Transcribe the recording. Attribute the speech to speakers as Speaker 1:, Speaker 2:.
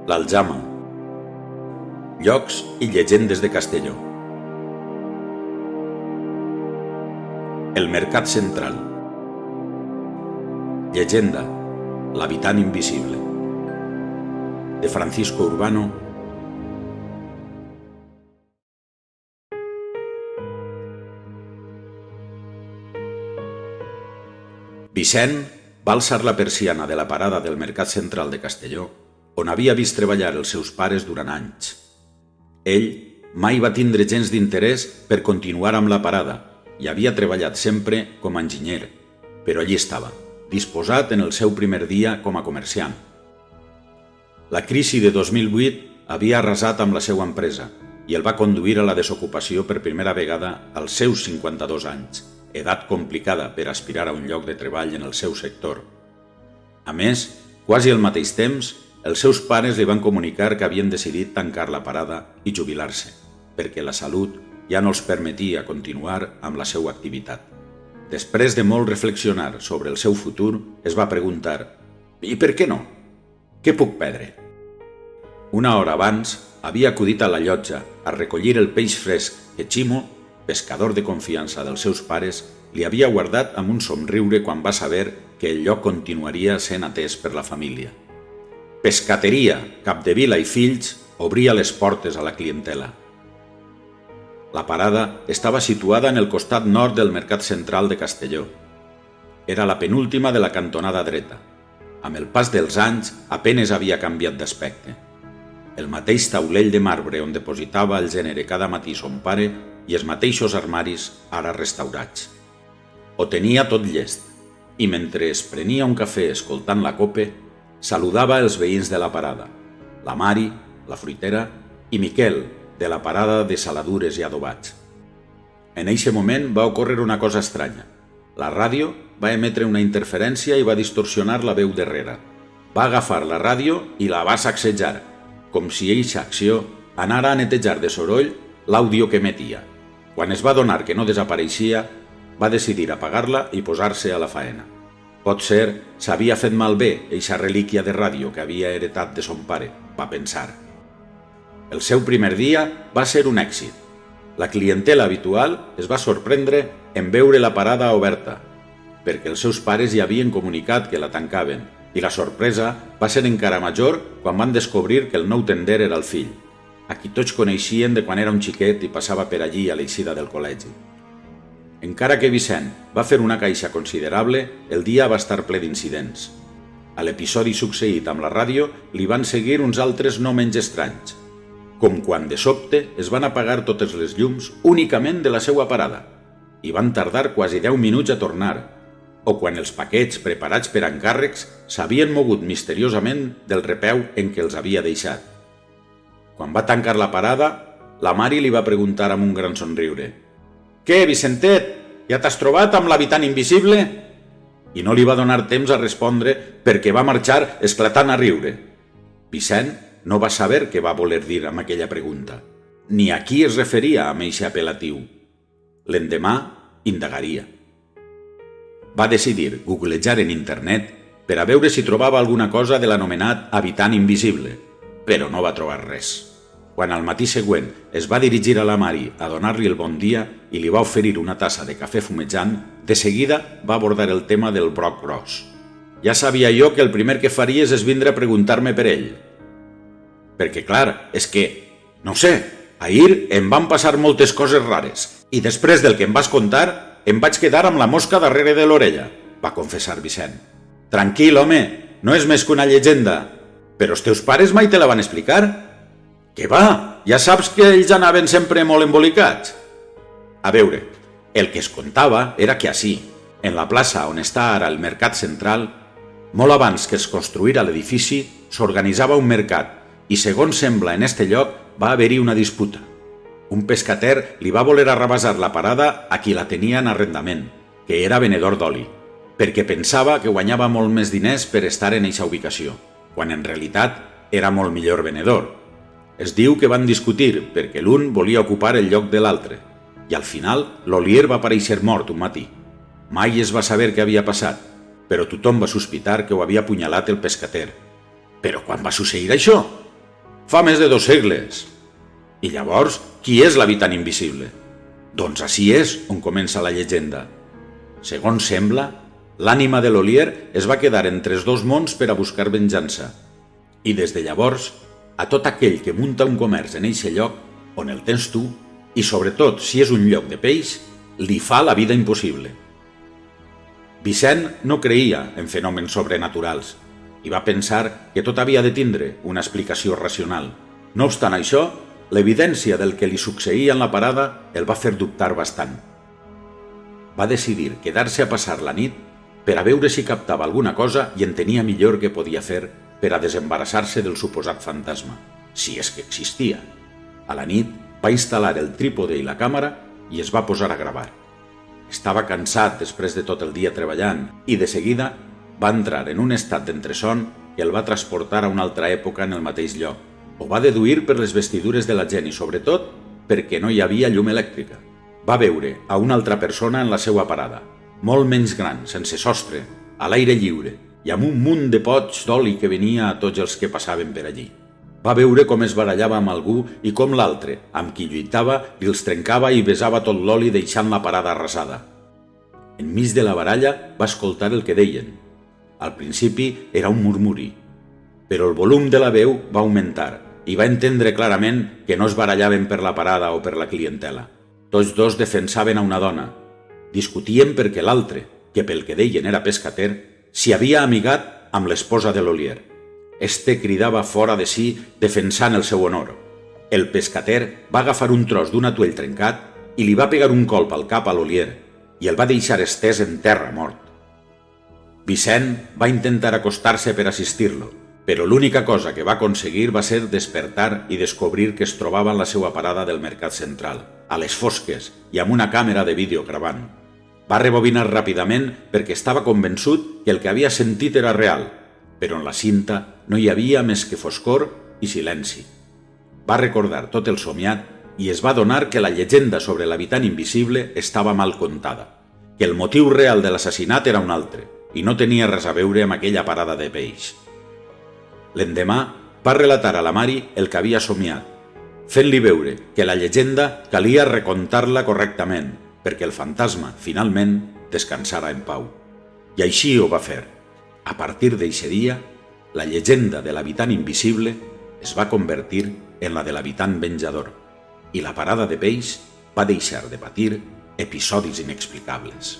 Speaker 1: l'Aljama. Llocs i llegendes de Castelló. El Mercat Central. Llegenda, l'habitant invisible. De Francisco Urbano. Vicent va alçar la persiana de la parada del Mercat Central de Castelló, on havia vist treballar els seus pares durant anys. Ell mai va tindre gens d'interès per continuar amb la parada i havia treballat sempre com a enginyer, però allí estava, disposat en el seu primer dia com a comerciant. La crisi de 2008 havia arrasat amb la seva empresa i el va conduir a la desocupació per primera vegada als seus 52 anys, edat complicada per aspirar a un lloc de treball en el seu sector. A més, quasi al mateix temps, els seus pares li van comunicar que havien decidit tancar la parada i jubilar-se, perquè la salut ja no els permetia continuar amb la seva activitat. Després de molt reflexionar sobre el seu futur, es va preguntar: «I per què no? Què puc perdre?» Una hora abans, havia acudit a la llotja a recollir el peix fresc que Ximo, pescador de confiança dels seus pares, li havia guardat amb un somriure quan va saber que el lloc continuaria sent atès per la família. Pescateria Capdevila i Fills obria les portes a la clientela. La parada estava situada en el costat nord del Mercat Central de Castelló. Era la penúltima de la cantonada dreta. Amb el pas dels anys, apenes havia canviat d'aspecte. El mateix taulell de marbre on depositava el gènere cada matí son pare i els mateixos armaris ara restaurats. Ho tenia tot llest, i mentre es prenia un cafè escoltant la copa, saludava els veïns de la parada, la Mari, la fruitera, i Miquel, de la parada de saladures i adobats. En eixe moment va ocórrer una cosa estranya. La ràdio va emetre una interferència i va distorsionar la veu darrere. Va agafar la ràdio i la va sacsejar, com si eixa acció anara a netejar de soroll l'àudio que emetia. Quan es va adonar que no desapareixia, va decidir apagar-la i posar-se a la faena. Potser s'havia fet malbé eixa relíquia de ràdio que havia heretat de son pare, va pensar. El seu primer dia va ser un èxit. La clientela habitual es va sorprendre en veure la parada oberta, perquè els seus pares ja havien comunicat que la tancaven, i la sorpresa va ser encara major quan van descobrir que el nou tender era el fill, a qui tots coneixien de quan era un xiquet i passava per allí a l'eixida del col·legi. Encara que Vicent va fer una caixa considerable, el dia va estar ple d'incidents. A l'episodi succeït amb la ràdio li van seguir uns altres no menys estranys, com quan de sobte es van apagar totes les llums únicament de la seva parada i van tardar quasi 10 minuts a tornar, o quan els paquets preparats per encàrrecs s'havien mogut misteriosament del repeu en què els havia deixat. Quan va tancar la parada, la Mari li va preguntar amb un gran somriure: «Què, Vicentet? Ja t'has trobat amb l'habitant invisible?» I no li va donar temps a respondre perquè va marxar esclatant a riure. Vicent no va saber què va voler dir amb aquella pregunta, ni a qui es referia amb eixe apel·latiu. L'endemà indagaria. Va decidir googlejar en internet per a veure si trobava alguna cosa de l'anomenat habitant invisible, però no va trobar res. Quan al matí següent es va dirigir a la Mari a donar-li el bon dia i li va oferir una tassa de cafè fumejant, de seguida va abordar el tema del broc gros. Ja sabia jo que el primer que faries és vindre a preguntar-me per ell. Perquè, clar, és que, no sé, ahir em van passar moltes coses rares i després del que em vas contar em vaig quedar amb la mosca darrere de l'orella, va confessar Vicent. Tranquil, home, no és més que una llegenda. Però els teus pares mai te la van explicar? Què va? Ja saps que ells anaven sempre molt embolicats. A veure, el que es contava era que ací, en la plaça on està ara el Mercat Central, molt abans que es construïra l'edifici, s'organitzava un mercat i, segons sembla en este lloc, va haver-hi una disputa. Un pescater li va voler arrabassar la parada a qui la tenia en arrendament, que era venedor d'oli, perquè pensava que guanyava molt més diners per estar en eixa ubicació, quan en realitat era molt millor venedor. Es diu que van discutir perquè l'un volia ocupar el lloc de l'altre, i al final l'olier va aparèixer mort un matí. Mai es va saber què havia passat, però tothom va sospitar que ho havia apunyalat el pescater. Però quan va succeir això? Fa més de 2 segles. I llavors, qui és l'habitant invisible? Doncs així és on comença la llegenda. Segons sembla, l'ànima de l'Olier es va quedar entre els 2 mons per a buscar venjança. I des de llavors, a tot aquell que munta un comerç en eixe lloc, on el tens tu, i sobretot si és un lloc de peix, li fa la vida impossible. Vicent no creia en fenòmens sobrenaturals i va pensar que tot havia de tindre una explicació racional. No obstant això, l'evidència del que li succeïa en la parada el va fer dubtar bastant. Va decidir quedar-se a passar la nit per a veure si captava alguna cosa i entenia millor què podia fer per a desembarassar-se del suposat fantasma, si és que existia. A la nit va instal·lar el trípode i la càmera i es va posar a gravar. Estava cansat després de tot el dia treballant i de seguida va entrar en un estat d'entreson que el va transportar a una altra època en el mateix lloc. Ho va deduir per les vestidures de la gent i sobretot perquè no hi havia llum elèctrica. Va veure a una altra persona en la seva parada, molt menys gran, sense sostre, a l'aire lliure i amb un munt de pots d'oli que venia a tots els que passaven per allí. Va veure com es barallava amb algú i com l'altre, amb qui lluitava, li els trencava i besava tot l'oli deixant la parada arrasada. Enmig de la baralla va escoltar el que deien. Al principi era un murmuri, però el volum de la veu va augmentar i va entendre clarament que no es barallaven per la parada o per la clientela. Tots 2 defensaven a una dona. Discutien perquè l'altre, que pel que deien era pescater, s'hi havia amigat amb l'esposa de l'Olier. Este cridava fora de si defensant el seu honor. El pescater va agafar un tros d'un atuell trencat i li va pegar un colp al cap a l'Olier i el va deixar estès en terra mort. Vicent va intentar acostar-se per assistir-lo, però l'única cosa que va aconseguir va ser despertar i descobrir que es trobava en la seva parada del Mercat Central, a les fosques i amb una càmera de vídeo gravant. Va rebobinar ràpidament perquè estava convençut que el que havia sentit era real, però en la cinta no hi havia més que foscor i silenci. Va recordar tot el somiat i es va adonar que la llegenda sobre l'habitant invisible estava mal contada, que el motiu real de l'assassinat era un altre i no tenia res a veure amb aquella parada de peix. L'endemà va relatar a la Mari el que havia somiat, fent-li veure que la llegenda calia recontar-la correctament perquè el fantasma, finalment, descansara en pau. I així ho va fer. A partir d'eixe dia, la llegenda de l'habitant invisible es va convertir en la de l'habitant venjador i la parada de peix va deixar de patir episodis inexplicables.